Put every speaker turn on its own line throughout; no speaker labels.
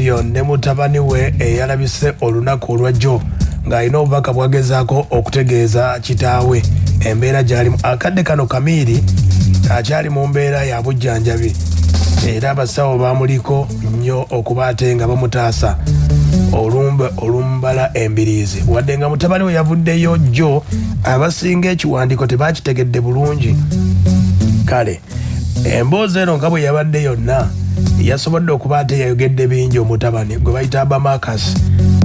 Chameleone ne mutabani we eyalabise olunaku olwajjo ng'alina obubaka bwagezaako okutegeeza kitaawe embeera gy'alimu. Akadde kano Kamiiri akyali mu mbeera ya bujjanjabi era abasawo baamuliko nnyo okuba ate nga bamutaasa olumbe olumbala embiriizi. Wadde nga mutabani we yavuddeyo jjo, abasinga ekiwandiiko tebaakitegedde bulungi. Kale emboozi eno nga bwe yabadde yonna yasobodde okuba ate yayogedde bingi. Omutabani gwe bayita Abba Marcus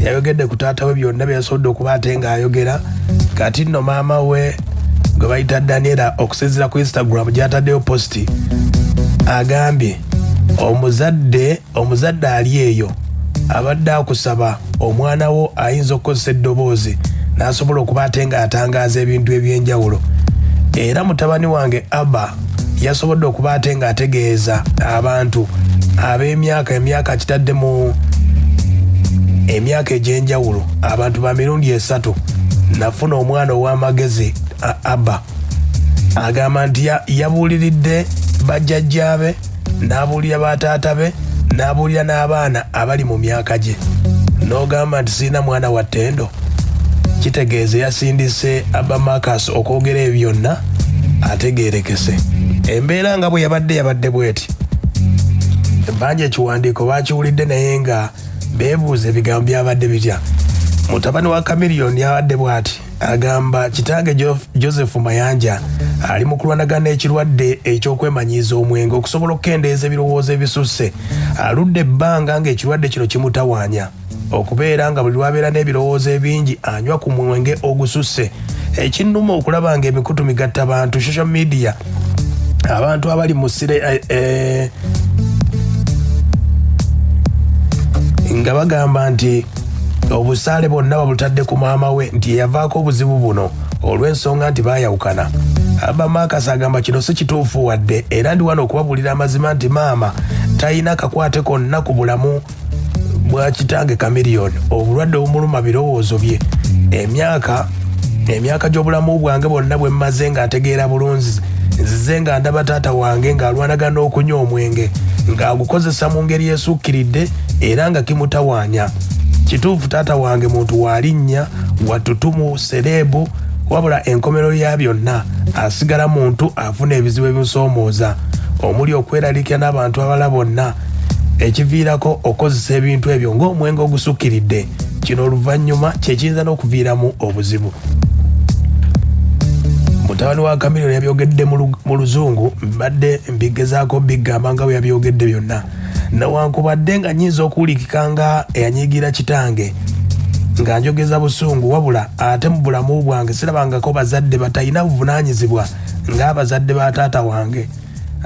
yayogedde ku taata we byonna bye yasobodde okuba ate ng'ayogera. Kati nno maama we gwe bayita Daniela, okusinziira ku Instagram gy'ataddeyo posti, agambye omuzadde ali eyo abadde akusaba omwana wo ayinza okukozesa eddoboozi n'asobola okuba ate ng'atangaaza ebintu eby'enjawulo. Era mutabani wange Abba yasobodde okuba ate ng'ategeeza abantu ab'emyaka kitadde mu emyaka egy'enjawulo, abantu ba mirundi 3 nafuna omwana ow'amagezi. Abba agamba nti yabuuliridde bajjajjaabe, n'abuulira bataata be, n'abuulira n'abaana abali mu myaka gye. N'ogamba nti sirina mwana wa ttendo. Kitegeeza yasindise Abba Marcus okwogera ebyo byonna ategeerekese. Embeera nga bwe yabadde bweti. Banja ekiwandiiko baakiwulidde naye nga beebuuza ebigambo byabadde bitya. Mutabani wa Chameleone yabadde bw'ati agamba kitange Joseph Mayanja ali mu kulwanagana ekirwadde eky'okwemanyiiza omwenge okusobola okukendeeza ebirowoozo ebisusse. Aludde ebbanga ng'ekirwadde kino kimutawaanya okubeera nga buli lwabeera n'ebirowoozo ebingi anywa ku mwenge ogususse. Ekinnuma okulaba ng'emikutu migatta bantu social media, abantu abali mu ssire nga bagamba nti obusaale bonna babutadde ku maama we nti yavaako obuzibu buno olw'ensonga nti baayawukana. Abba Marcus agamba kino si kituufu wadde, era ndi wano okubabuulira amazima nti maama talina kakwate konna ku bulamu bwa kitange Chameleone. Obulwadde obumuluma birowoozo bye. Emyaka gy'obulamu bwange bwonna bwe mmaze ng'ategeera bulungi, nzize nga ndaba taata wange ng'alwanagana okunywa omwenge ng'agukozesa mu ngeri esukkiridde era nga kimutawaanya. Kituufu taata wange muntu wa linnya, watutumu, serebu, wabula enkomerero ya byonna asigala muntu afuna ebizibu ebimusoomooza omuli okweraliikira n'abantu abalala bonna, ekiviirako okozesa ebintu ebyo ng'omwenge ogusukkiridde. Kino oluvannyuma kyekiyinza n'okuviiramu obuzibu. Mutabani wa Chameleone yabyogedde mu luzungu, mbadde mbigezaako bigamba nga bwe yabyogedde byonna. Newankubadde nga nnyinza okuwulikika nga eyanyiigira kitange nga njogeza busungu, wabula ate mu bulamu bwange sirabangako bazadde batalina buvunaanyizibwa ng'abazadde ba taata wange.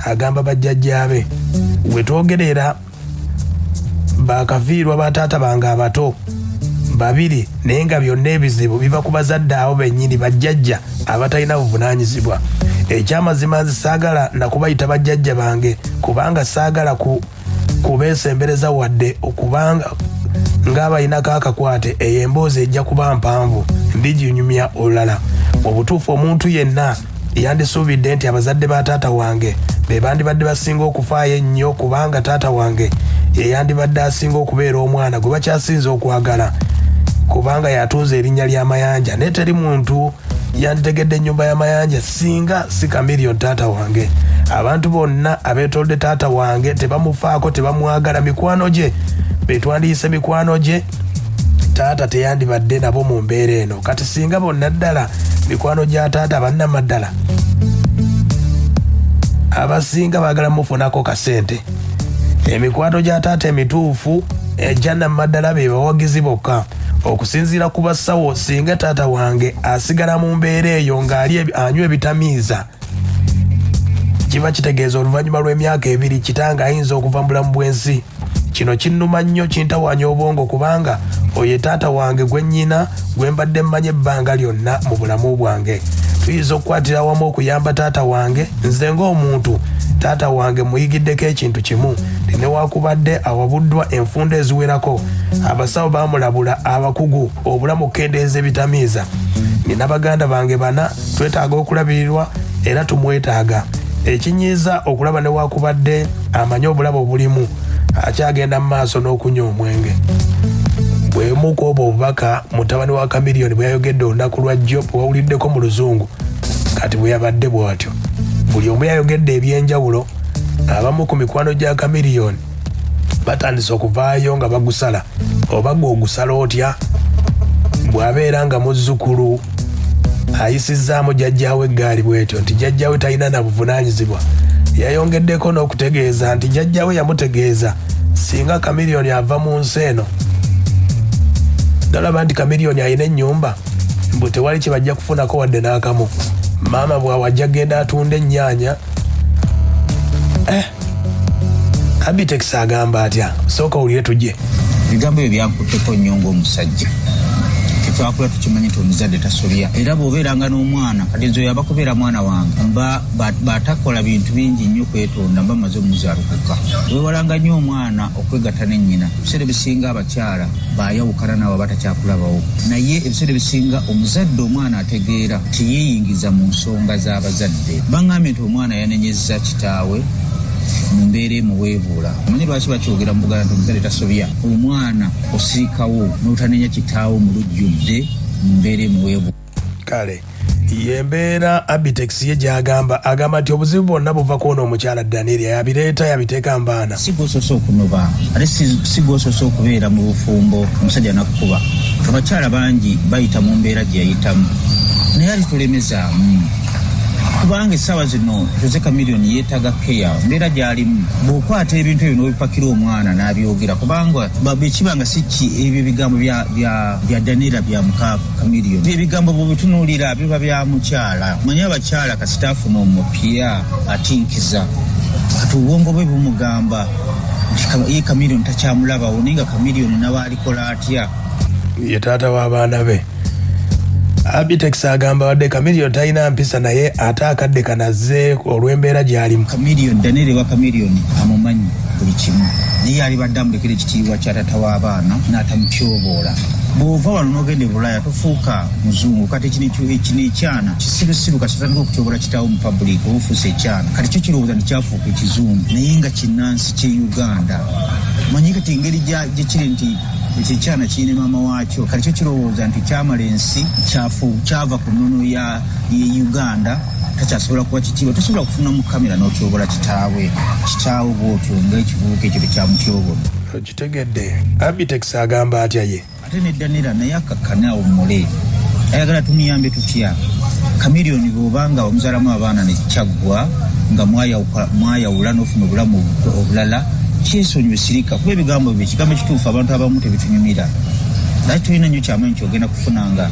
Agamba bajjajjaabe we twogerera bakafiirwa ba taata bange abato 2 naye nga byonna ebizibu biva ku bazadde abo bennyini, bajjajja abatalina buvunaanyizibwa. Ekyamazima nzi saagala nakubayita bajjajja bange kubanga saagala kubeesembereza wadde okubanga ng'abalinako akakwate eyo emboozi ejja kuba mpanvu ndiginyumya olulala. Mu butuufu omuntu yenna yandisuubidde nti abazadde ba taata wange be bandibadde basinga okufaayo ennyo kubanga taata wange ye yandibadde asinga okubeera omwana gwe bakyasinza okwagala kubanga yatunze erinnya lya Mayanja, naye teri muntu yanditegedde ennyumba ya Mayanja singa si Chameleone taata wange. Abantu bonna abeetolodde taata wange tebamufaako, tebamwagala. Mikwano gye betwandiyise mikwano gye, taata teyandibadde nabo mu mbeera eno. Kati singa bonna ddala mikwano gya taata bannamaddala abasinga baagala mufunako kasente, emikwano gya taata emituufu ejja namaddala be bawagizi bokka. Okusinziira ku basawo, singa taata wange asigala mu mbeera eyo ng'ali anywa ebitamiiza, kiba kitegeeza oluvannyuma lw'emyaka 2 kitange ayinza okuva mu bulamu bw'ensi. Kino kinnuma nnyo, kintawaanya obwongo kubanga oyo taata wange gwe nnyina gwe mbadde mmanye ebbanga lyonna mu bulamu bwange. Tuyinza okukwatira wamu okuyamba taata wange. Nze ng'omuntu taata wange muyigiddeko ekintu kimu, newakubadde awabuddwa enfunda eziwerako, abasawo baamulabula abakugu obulamu okukendeeza ebitamiiza. Nina baganda bange 4 twetaaga okulabirirwa era tumwetaaga. Ekinyiiza okulaba newakubadde amanyi obulabo bulimu akyagenda mu maaso n'okunywa omwenge. Bwemuko obwo obubaka mutabani wa Chameleone bwe yayogedde olunaku lwa jjo bwawuliddeko mu Luzungu kati bwe yabadde bw'atyo. Buli omu yayogedde ebyenjawulo. Abamu ku mikwano gya Chameleone batandise okuvaayo nga bagusala. Oba gwe ogusala otya? Bw'abeera nga muzzukulu ayisizzaamu jjajjaawe eggaali bw'etyo nti jjajjaawe talina na buvunaanyizibwa. Yayongeddeko n'okutegeeza nti jjajjaawe yamutegeeza singa Chameleone ava mu nsi eno galaba nti Chameleone alina ennyumba mbu tewali kye bajja kufunako wadde n'akamu. Maama bw'awajja genda atunda ennyaanya. Abitex agamba atya? Sooka owulire tujje.
Ebigambo ebyo byankutteko nnyo ng'omusajja. Twakula tukimanyi nti omuzadde tasobya. Era bw'obeeranga n'omwana kati nze oyo abakubeera mwana wange batakola bintu bingi nnyo kwetonda mba maze omuzaalukuka. Weewalanga nnyo omwana okwegatta ne nnyina. Ebiseera ebisinga abakyala baayawukana nawe batakyakulabawo. Naye ebiseera ebisinga omuzadde omwana ategeera teyeeyingiza mu nsonga z'abazadde. Baŋŋambye nti omwana yanenyezza kitaawe mu mbeera emuweebuula. Omanyi lwaki bakyogera mu Buganda nti omuzadde tasobya? Omwana osiikawo n'otanenya kitaawo mu lujjudde mu mbeera emuweebuula.
Kale yembeera Abitex ye gy'agamba nti obuzibu bwonna buva kw'ono omukyala Daniel yabireeta yabiteeka mbaana.
Si gw'osoose okunoba ate si gw'osoose okubeera mu bufumbo omusajja nakkuba. Abakyala bangi bayita mu mbeera gye yayitamu naye alitulemezaamu. Kubanga essaawa zino Jose Chameleone yeetaaga keya mbeera gy'alimu. Bw'okwata ebintu ebyo n'obipakira omwana n'abyogera kubanga bekibanga si ebyo ebigambo bya Daniela bya muka Chameleone. Ebigambo bw'obitunuulira biba bya mukyala. Manyi abakyala kasita afuna omupya atinkiza. Kati obwongo bwe bumugamba ye Chameleone takyamulabawo naye nga Chameleone nawe alikola atya?
Ye taata w'abaana be. Abitex agamba wadde Chameleone talina mpisa naye ate akadde kanazze olw'embeera gy'alimu.
Chameleone Daniel wa Chameleone amumanyi buli kimu naye alibadde amulekera ekitiibwa kya taata w'abaana n'atamutyoboola. Bw'ova wano n'ogenda e Bulaaya tofuuka muzungu. Kati kino ekyana kisirusiru kati otandika okutyoboola kitaawo mu public obufuuse ekyana kati kyo kirowooza nti kyafuuka ekizungu naye nga kinnansi ky'e Uganda. Manyi kati engeri gye kiri nti ekikyana kirina maama waakyo kati kyo kirowooza nti kyamala ensi kyava ku nnono ya Uganda takyasobola kuba kitiibwa. Tosobola kufuna mu kamera n'otyobola kitaawe bw'otyo ng'ekivubuka ekyo tekyamutyobola.
Okitegedde. Abitex agamba atya ye?
Ate ne Daniela naye akakkana omule ayagala tumuyambe tutya? Chameleone bw'obanga omuzaalamu abaana ne kyaggwa nga mwayawula n'ofuna obulamu obulala kyesonyiwe sirika kuba ebigambo bye ekigambo ekituufu abantu abamu tebitunyumira. Naye tulina nnyo kyamaanyi kyogenda kufuna nga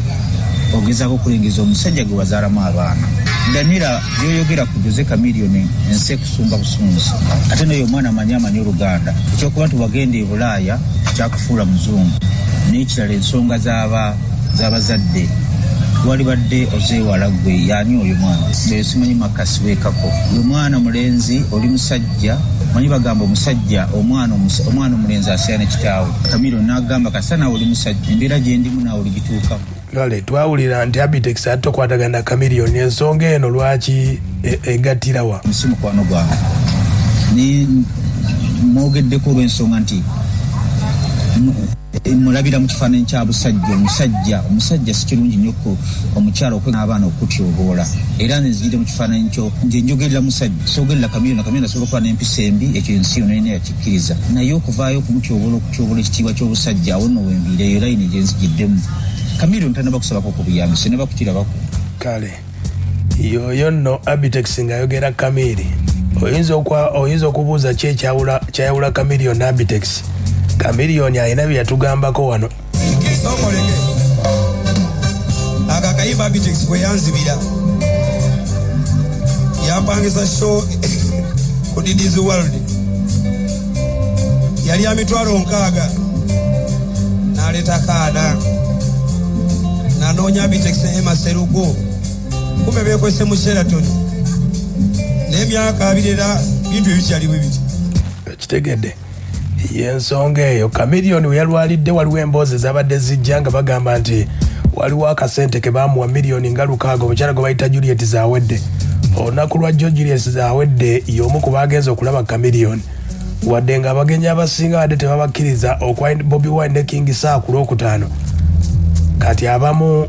ogezaako okulengeza omusajja gwe wazaalamu abaana. Daniela byoyogera ku Jose Chameleone ensi ekusumba busunzi ate naye omwana amanyi Oluganda. Ekyokuba nti wagenda e Bulaaya kyakufuula muzungu n'ekirala ensonga z'abazadde. Walibadde ozeewala gwe yaani oyo mwana simanyi makasi weekako. Oyo mwana mulenzi oli musajja. Manyi bagamba omusajja omwana omulenzi aseera ne kitaawe. Chameleone n'agamba kasita naawe oli musajja embeera gye ndimu naawe oligituukamu.
Kale twawulira nti Abitex ate tokwatagana Chameleone ensonga eno lwaki egattirawa?
Si mukwano gwange mwogeddeko olw'ensonga nti mulabira mu kifaananyi kya busajja. Omusajja si kirungi nnyo omukyala okwega abaana okutyoboola. Era nzigire mu kifaananyi kyo nje njogerera musajja soogerera Chameleone asobola okuba n'empisa embi ekyo ensi yonna yina yakikkiriza. Naye okuvaayo okutyoboola ekitiibwa ky'obusajja awo nno wembiireyo layini gye nzigiddemu. Chameleone tanaba kusabako ku buyambi sinaba kukirabako.
Kale yoyo nno Abitex ng'ayogera Chameleone. Oyinza okubuuza ki ekyayawula Chameleone ne Abitex? Chameleone alina bye yatugambako wano.
Akakayimba Abitex bwe yanzibira yapangisa show ku Diddy's World yali ya mitwalo 6 n'aleeta kaada n'anoonya Abitex Maserugo kumbe beekwese mu Sheraton n'emyaka abirera bintu ebikyaliwo ebiti.
Kitegedde y'ensonga eyo. Chameleone we yalwalidde waliwo emboozi zabadde zijja nga bagamba nti waliwo akasente ke baamuwa miliyoni nga 6 omukyala gwe bayita Juliet Zawedde. Olunaku lwa Juliet Zawedde y'omu ku baagenza okulaba Chameleone. wadde nga abagenyi abasinga badde tebabakkiriza okwa Bobi Wine ne King Saa ku Lwokutaano. Kati abamu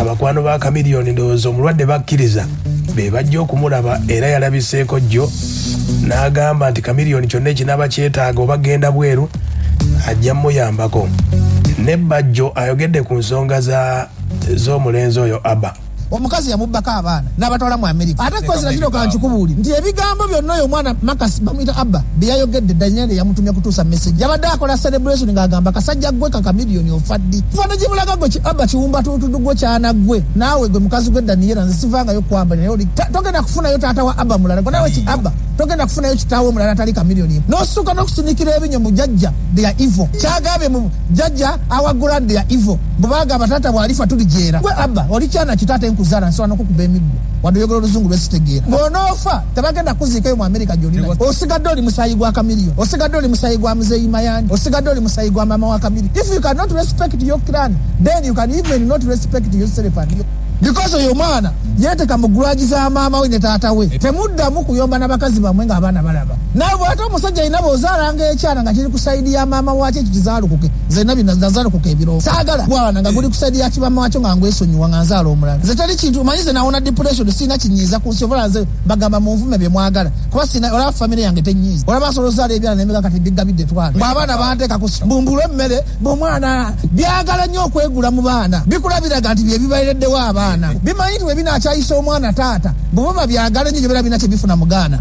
abakwano ba Chameleone ndowooza omulwadde bakkiriza be bajja okumulaba era yalabiseeko jjo n'agamba nti Chameleone kyonna ekinaaba kyetaaga oba genda bweru ajja mmuyambako. Ne Bajjo ayogedde ku nsonga z'omulenzi oyo Abba.
Omukazi yamubbako abaana n'abatwala mu Amerika. Ate kozira kino kankubuuli nti ebigambo byonna oyo omwana Makasi bamuyita Abba bye yayogedde Daniel yamutumya kutuusa message. Yabadde akola celebration ng'agamba kasajja gwe ka Chameleone ofaddi. Fana gibulaga gwe Abba kiwumba tutudu gwe kyana gwe. Naawe gwe mukazi gwe Daniel nze sivangayo kwamba naye oli togenda kufunayo taata wa Abba mulala. Nawe ki Abba togenda kufunayo kitaawe mulala atali Chameleone. N'osuka n'okusinikira ebinyo mu jjajja they are evil. Kyagambye mu jjajja awagula they are evil. Bubaga batata bwalifa tuli jeera. Gwe Abba oli kyana kitata kuzala nswana ko kubemiggo waduyogero luzungu lwesitegera bonofa tabagenda kuzikayo mu America jolina osigadde oli musayi gwa Chameleone osigadde oli musayi gwa Muzeyi Mayani osigadde oli musayi gwa mama wa Chameleone. If you cannot respect your clan then you can even not respect yourself and because oyo mwana yeteka mu grudge za mama we ne taata we temuddamu kuyomba n'abakazi bamwe nga abaana balaba nabo ate omusajja inabo ozaalanga ekyana nga kiri kusaidi ya mama wakye kizaalukuke zenabi nazaalukuke ebiro saagala bwana nga guli kusaidi ya kibama wakyo nga ngwesonyiwa nga nzaala omulala ze tali kintu manyize nawona depression sina kinyiza ku nsobola nze bagamba mu nvume bye mwagala kuba sina olaba family yange tenyiza olaba solo zaala ebyana nemeka kati bigabidde twana bw'abaana banteeka ku bumbulu emmere bw'omwana byagala nnyo okwegula mu baana bikulabiraga nti bye bibayireddewo abaana bimanyi nti bwe binakyayisa omwana taata bwe baba byagala nnyo bye bira bina kye bifuna mu Gaana